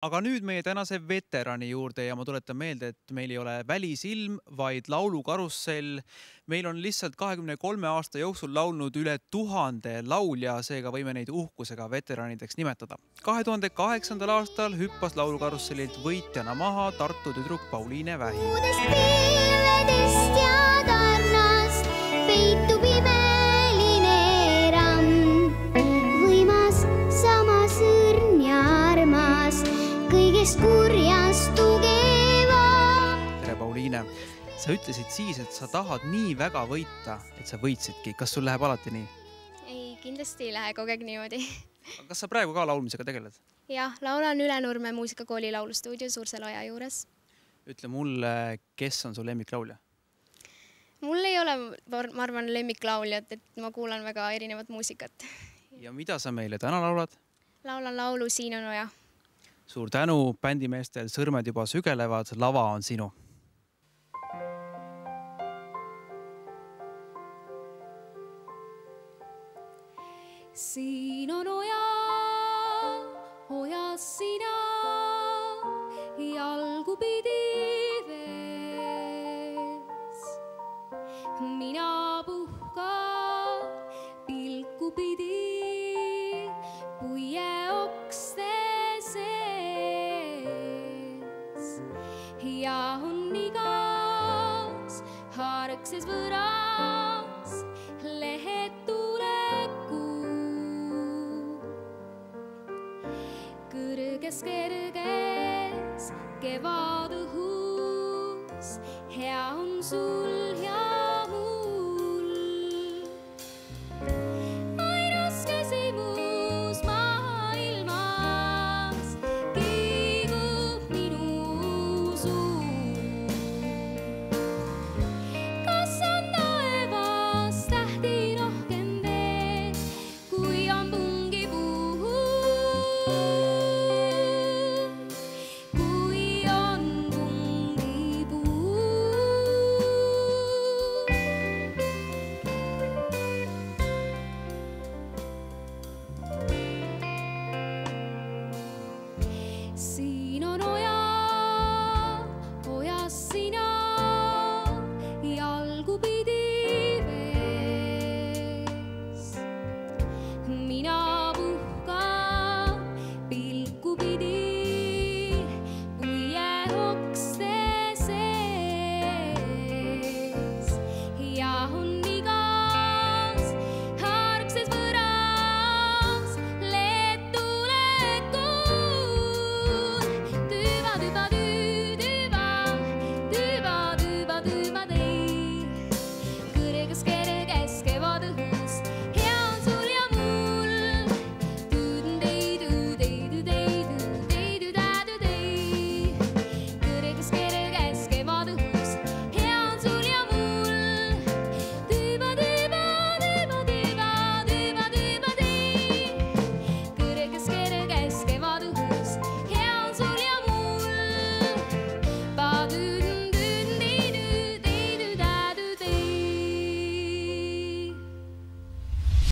Aga nüüd meie tänase veterani juurde ja ma tuletan meelde, et meil ei ole välisilm, vaid laulukarussell. Meil on lihtsalt 23 aasta jooksul laulnud üle 1000 laulja, seega võime neid uhkusega veteranideks nimetada. 2008. aastal hüppas laulukarussellilt võitjana maha Tartu tüdruk Pauliine Vähi. Uudest pilvedest ja tarnast peitub imeline ramm. Võimas, samas õrn ja armas, kõigest kurjast tugeva. Tere Pauliine, sa ütlesid siis, et sa tahad nii väga võita, et sa võitsidki. Kas sul läheb alati nii? Ei, kindlasti ei lähe kogu aeg niimoodi. Kas sa praegu ka laulmisega tegeled? Jah, laulan Ülenurme muusikakooli laulustuudio Suurseloja juures. Ütle mulle, kes on su lemmiklaulja? Mul ei ole, ma arvan, lemmiklauljat, et ma kuulan väga erinevat muusikat. Ja mida sa meile täna laulad? Laulan laulu Siin on oja. Suur tänu, bändimeestel sõrmed juba sügelevad, lava on sinu. Siin on oja, ojas sina, jalgu pidi vees. Mina puhkan pilku pidi, puie okste sees. Ja on igas hargses võras lehed tulekuu. Kõrges kevad õhus, hea on sul ja mul. Ainas küsimus maailmas kiigub minu suu. Kas on taevas tähti rohkem veel, kui on pungipuu? Kui on pungipuu. Siin on oja.